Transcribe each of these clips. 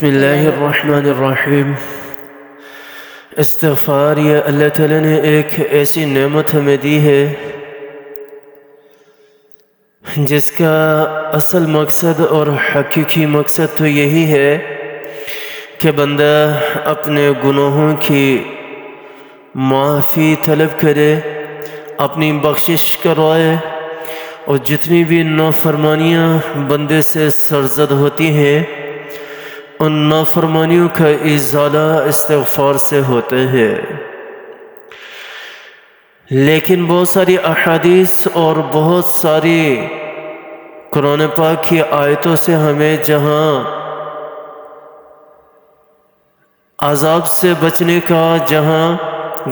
بسم اللہ الرحمن الرحیم۔ استغفار یہ اللہ تعالیٰ نے ایک ایسی نعمت ہمیں دی ہے جس کا اصل مقصد اور حقیقی مقصد تو یہی ہے کہ بندہ اپنے گناہوں کی معافی طلب کرے، اپنی بخشش کروائے، اور جتنی بھی نافرمانیاں بندے سے سرزد ہوتی ہیں ان نافرمانیوں کا ازالہ استغفار سے ہوتے ہیں۔ لیکن بہت ساری احادیث اور بہت ساری قرآن پاک کی آیتوں سے ہمیں جہاں عذاب سے بچنے کا، جہاں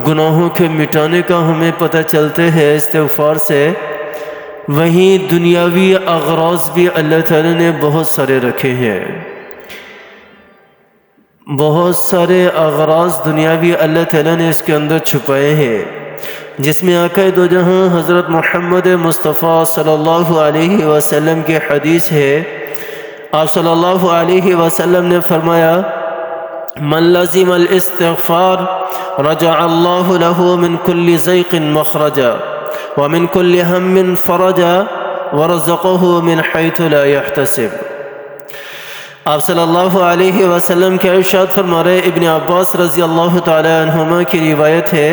گناہوں کے مٹانے کا ہمیں پتہ چلتے ہیں استغفار سے، وہیں دنیاوی اغراض بھی اللہ تعالیٰ نے بہت سارے رکھے ہیں۔ بہت سارے اغراض دنیاوی اللہ تعالیٰ نے اس کے اندر چھپائے ہیں، جس میں آقا دو جہاں حضرت محمد مصطفیٰ صلی اللہ علیہ وسلم کی حدیث ہے۔ آپ صلی اللہ علیہ وسلم نے فرمایا: من لزم الاستغفار رجع اللہ له من كل ضيق مخرجا ومن كل هم فرجا ورزقه من حيث لا يحتسب۔ آپ صلی اللہ علیہ وسلم کے ارشاد فرما رہے، ابن عباس رضی اللہ تعالی عنہما کی روایت ہے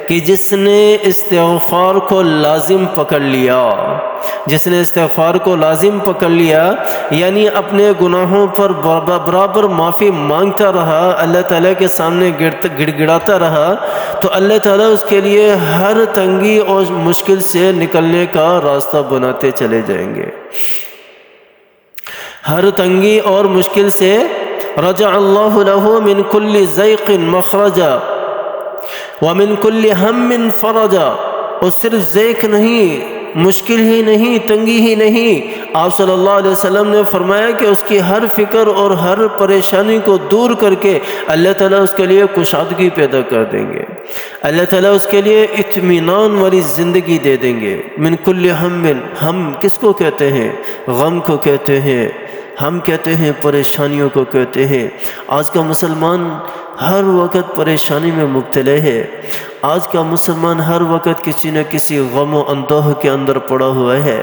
کہ جس نے استغفار کو لازم پکڑ لیا، جس نے استغفار کو لازم پکڑ لیا، یعنی اپنے گناہوں پر برابر معافی مانگتا رہا، اللہ تعالیٰ کے سامنے گڑ گڑاتا رہا، تو اللہ تعالیٰ اس کے لیے ہر تنگی اور مشکل سے نکلنے کا راستہ بناتے چلے جائیں گے۔ ہر تنگی اور مشکل سے رجع اللہ له من كل ضيق مخرجا ومن كل هم فرجا، اور صرف ضیق نہیں، مشکل ہی نہیں، تنگی ہی نہیں، آپ صلی اللہ علیہ وسلم نے فرمایا کہ اس کی ہر فکر اور ہر پریشانی کو دور کر کے اللہ تعالیٰ اس کے لیے کشادگی پیدا کر دیں گے، اللہ تعالیٰ اس کے لیے اطمینان والی زندگی دے دیں گے۔ من کل ہم کس کو کہتے ہیں؟ غم کو کہتے ہیں، ہم کہتے ہیں پریشانیوں کو کہتے ہیں۔ آج کا مسلمان ہر وقت پریشانی میں مبتلا ہے، آج کا مسلمان ہر وقت کسی نہ کسی غم و اندوہ کے اندر پڑا ہوا ہے،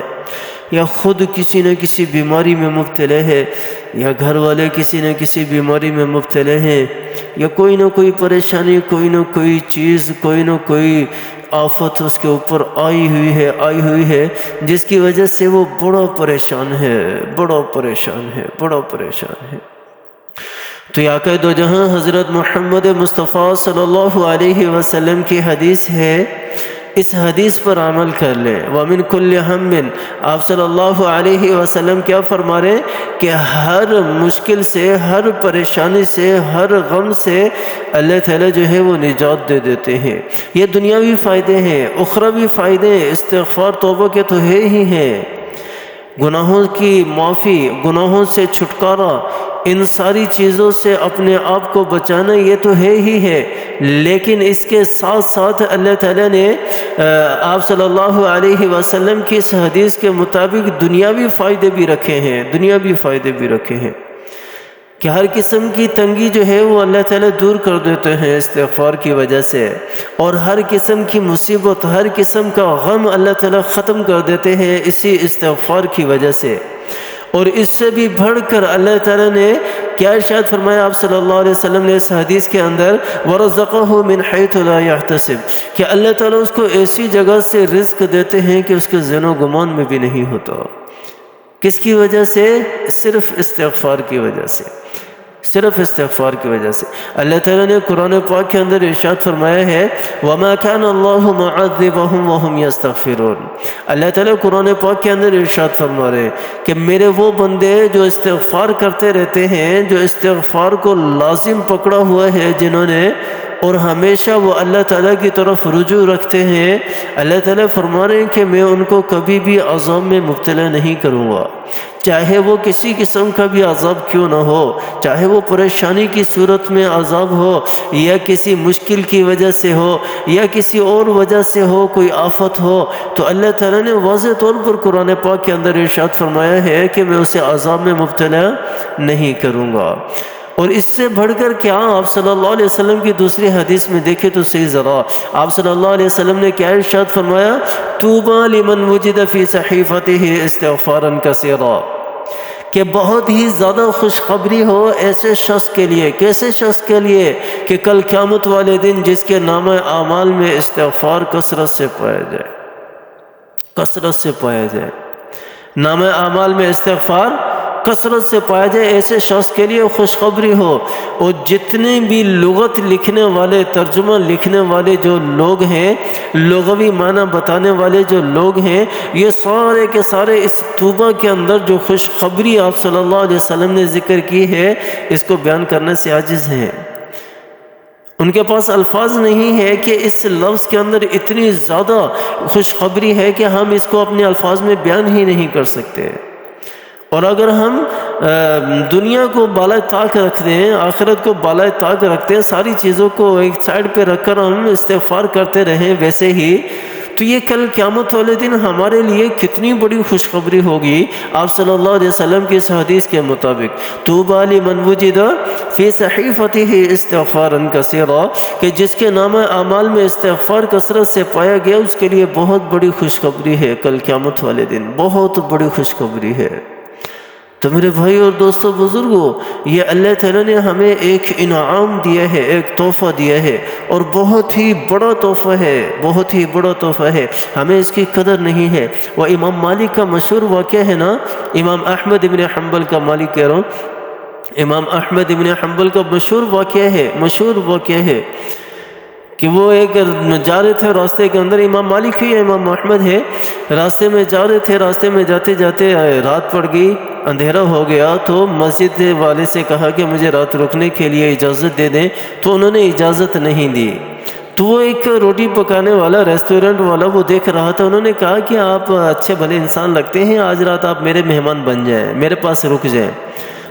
یا خود کسی نہ کسی بیماری میں مبتلا ہے، یا گھر والے کسی نہ کسی بیماری میں مبتلا ہیں، یا کوئی نہ کوئی پریشانی، کوئی نہ کوئی چیز، کوئی نہ کوئی آفت اس کے اوپر آئی ہوئی ہے جس کی وجہ سے وہ بڑا پریشان ہے۔ تو آقا دو جہاں حضرت محمد مصطفیٰ صلی اللہ علیہ وسلم کی حدیث ہے، اس حدیث پر عمل کر لیں۔ وَمِن كُلِّ هَمٍّ، آپ صلی اللہ علیہ وسلم کیا فرما رہے کہ ہر مشکل سے، ہر پریشانی سے، ہر غم سے اللہ تعالیٰ جو ہے وہ نجات دے دیتے ہیں۔ یہ دنیاوی فائدے ہیں، اخروی فائدے استغفار توبہ کے تو ہے ہی ہیں، گناہوں کی معافی، گناہوں سے چھٹکارا، ان ساری چیزوں سے اپنے آپ کو بچانا، یہ تو ہے ہی ہے، لیکن اس کے ساتھ ساتھ اللہ تعالیٰ نے آپ صلی اللہ علیہ وسلم کی اس حدیث کے مطابق دنیاوی فائدے بھی رکھے ہیں، کہ ہر قسم کی تنگی جو ہے وہ اللہ تعالیٰ دور کر دیتے ہیں استغفار کی وجہ سے، اور ہر قسم کی مصیبت، ہر قسم کا غم اللہ تعالیٰ ختم کر دیتے ہیں اسی استغفار کی وجہ سے۔ اور اس سے بھی بڑھ کر اللہ تعالیٰ نے کیا ارشاد فرمایا آپ صلی اللہ علیہ وسلم نے اس حدیث کے اندر، وَرَزَقَهُ مِنْ حَيْثُ لَا يَحْتَسِبُ، کہ اللہ تعالیٰ اس کو ایسی جگہ سے رزق دیتے ہیں کہ اس کے ذہن و گمان میں بھی نہیں ہوتا۔ کس کی وجہ سے؟ صرف استغفار کی وجہ سے، صرف استغفار کی وجہ سے۔ اللہ تعالیٰ نے قرآن پاک کے اندر ارشاد فرمایا ہے، وَمَا كَانَ اللَّهُ مُعَذِّبَهُمْ وَهُمْ يَسْتَغْفِرُونَ۔ اللہ تعالیٰ قرآن پاک کے اندر ارشاد فرما رہے ہیں کہ میرے وہ بندے جو استغفار کرتے رہتے ہیں، جو استغفار کو لازم پکڑا ہوا ہے جنہوں نے، اور ہمیشہ وہ اللہ تعالیٰ کی طرف رجوع رکھتے ہیں، اللہ تعالیٰ فرما رہے ہیں کہ میں ان کو کبھی بھی عذاب میں مبتلا نہیں کروں گا، چاہے وہ کسی قسم کا بھی عذاب کیوں نہ ہو، چاہے وہ پریشانی کی صورت میں عذاب ہو، یا کسی مشکل کی وجہ سے ہو، یا کسی اور وجہ سے ہو، کوئی آفت ہو، تو اللہ تعالیٰ نے واضح طور پر قرآن پاک کے اندر ارشاد فرمایا ہے کہ میں اسے عذاب میں مبتلا نہیں کروں گا۔ اور اس سے بڑھ کر کیا آپ صلی اللہ علیہ وسلم کی دوسری حدیث میں دیکھیں تو صحیح ذرا، آپ صلی اللہ علیہ وسلم نے کیا ارشاد فرمایا، طوبیٰ لمن وجد فی صحیفتہ استغفارا کثیرا، کہ بہت ہی زیادہ خوشخبری ہو ایسے شخص کے لیے، کیسے شخص کے لیے کہ کل قیامت والے دن جس کے نامہ اعمال میں استغفار کثرت سے پایا جائے، کثرت سے پایا جائے، نامہ اعمال میں استغفار کثرت سے پایا جائے، ایسے شخص کے لیے خوشخبری ہو۔ اور جتنے بھی لغت لکھنے والے، ترجمہ لکھنے والے جو لوگ ہیں، لغوی معنی بتانے والے جو لوگ ہیں، یہ سارے کے سارے اس توبہ کے اندر جو خوشخبری آپ صلی اللہ علیہ وسلم نے ذکر کی ہے، اس کو بیان کرنے سے عاجز ہیں۔ ان کے پاس الفاظ نہیں ہے کہ اس لفظ کے اندر اتنی زیادہ خوشخبری ہے کہ ہم اس کو اپنے الفاظ میں بیان ہی نہیں کر سکتے۔ اور اگر ہم دنیا کو بالائے طاق رکھتے ہیں، آخرت کو بالائے طاق رکھتے ہیں، ساری چیزوں کو ایک سائڈ پہ رکھ کر ہم استغفار کرتے رہیں ویسے ہی، تو یہ کل قیامت والے دن ہمارے لیے کتنی بڑی خوشخبری ہوگی۔ آپ صلی اللہ علیہ وسلم کی اس حدیث کے مطابق طوبیٰ لمن وجد فی صحیفتہ استغفارا کثیرا، کہ جس کے نامہ اعمال میں استغفار کثرت سے پایا گیا، اس کے لیے بہت بڑی خوشخبری ہے کل قیامت والے دن، بہت بڑی خوشخبری ہے۔ تو میرے بھائی اور دوستو بزرگوں، یہ اللہ تعالیٰ نے ہمیں ایک انعام دیا ہے، ایک تحفہ دیا ہے، اور بہت ہی بڑا تحفہ ہے، بہت ہی بڑا تحفہ ہے، ہمیں اس کی قدر نہیں ہے۔ وہ امام مالک کا مشہور واقعہ ہے نا، امام احمد ابن حنبل کا، مالک کہہ رہا ہوں، امام احمد ابن حنبل کا مشہور واقعہ ہے کہ وہ ایک جا رہے تھے راستے کے اندر، امام مالک ہی امام احمد ہے، راستے میں جا رہے تھے، راستے میں جاتے جاتے رات پڑ گئی، اندھیرا ہو گیا، تو مسجد والے سے کہا کہ مجھے رات رکنے کے لیے اجازت دے دیں، تو انہوں نے اجازت نہیں دی۔ تو وہ ایک روٹی پکانے والا، ریسٹورنٹ والا، وہ دیکھ رہا تھا، انہوں نے کہا کہ آپ اچھے بھلے انسان لگتے ہیں، آج رات آپ میرے مہمان بن جائیں، میرے پاس رک جائیں۔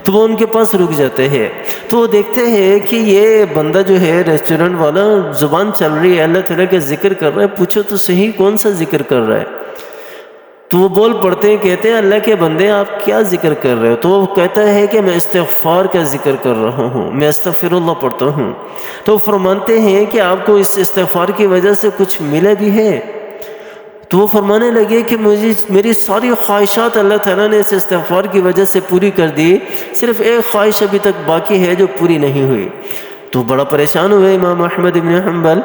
تو وہ ان کے پاس رک جاتے ہیں، تو وہ دیکھتے ہیں کہ یہ بندہ جو ہے ریسٹورنٹ والا، زبان چل رہی ہے، اللہ تعالیٰ کا ذکر کر رہا ہے، پوچھو تو صحیح کون سا ذکر کر رہا ہے؟ تو وہ بول پڑتے ہیں، کہتے ہیں اللہ کے بندے آپ کیا ذکر کر رہے ہو؟ تو وہ کہتا ہے کہ میں استغفار کا ذکر کر رہا ہوں، میں استغفر اللہ پڑھتا ہوں۔ تو وہ فرماتے ہیں کہ آپ کو اس استغفار کی وجہ سے کچھ ملا بھی ہے؟ تو وہ فرمانے لگے کہ میری ساری خواہشات اللہ تعالیٰ نے اس استغفار کی وجہ سے پوری کر دی، صرف ایک خواہش ابھی تک باقی ہے جو پوری نہیں ہوئی۔ تو بڑا پریشان ہوئے امام احمد ابن حنبل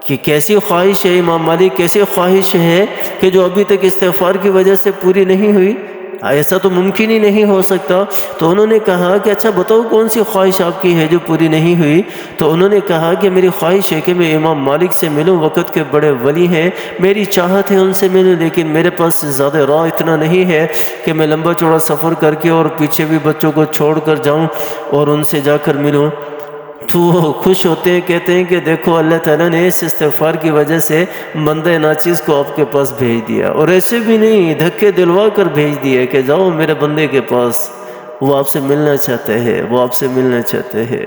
کہ کیسی خواہش ہے، امام مالک کیسی خواہش ہے کہ جو ابھی تک استغفار کی وجہ سے پوری نہیں ہوئی؟ ایسا تو ممکن ہی نہیں ہو سکتا۔ تو انہوں نے کہا کہ اچھا بتاؤ کون سی خواہش آپ کی ہے جو پوری نہیں ہوئی؟ تو انہوں نے کہا کہ میری خواہش ہے کہ میں امام مالک سے ملوں، وقت کے بڑے ولی ہیں، میری چاہت ہے ان سے ملوں، لیکن میرے پاس زیادہ راہ اتنا نہیں ہے کہ میں لمبا چوڑا سفر کر کے اور پیچھے بھی بچوں کو چھوڑ کر جاؤں اور ان سے جا کر ملوں۔ تو وہ خوش ہوتے ہیں، کہتے ہیں کہ دیکھو اللہ تعالیٰ نے اس استغفار کی وجہ سے بندہ ناچیز کو آپ کے پاس بھیج دیا، اور ایسے بھی نہیں، دھکے دلوا کر بھیج دیا کہ جاؤ میرے بندے کے پاس، وہ آپ سے ملنا چاہتے ہیں، وہ آپ سے ملنا چاہتے ہیں۔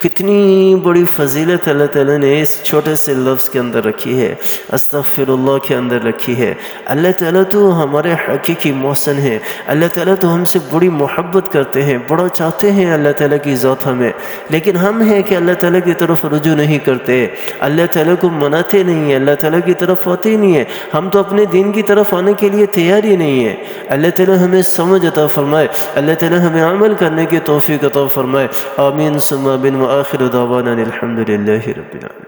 کتنی بڑی فضیلت اللہ تعالیٰ نے اس چھوٹے سے لفظ کے اندر رکھی ہے، استغفر اللہ کے اندر رکھی ہے۔ اللہ تعالیٰ تو ہمارے حقیقی محسن ہے، اللہ تعالیٰ تو ہم سے بڑی محبت کرتے ہیں، بڑا چاہتے ہیں اللہ تعالیٰ کی ذات ہمیں، لیکن ہم ہیں کہ اللہ تعالیٰ کی طرف رجوع نہیں کرتے، اللہ تعالیٰ کو مناتے نہیں ہیں، اللہ تعالیٰ کی طرف آتے ہی نہیں ہیں، ہم تو اپنے دین کی طرف آنے کے لیے تیار ہی نہیں ہیں۔ اللہ تعالیٰ ہمیں سمجھ عطا فرمائے، اللہ تعالیٰ ہمیں عمل کرنے کی توفیق عطا فرمائے، آمین ثم آمین، وآخر دعوانا الحمد للہ رب العالمین۔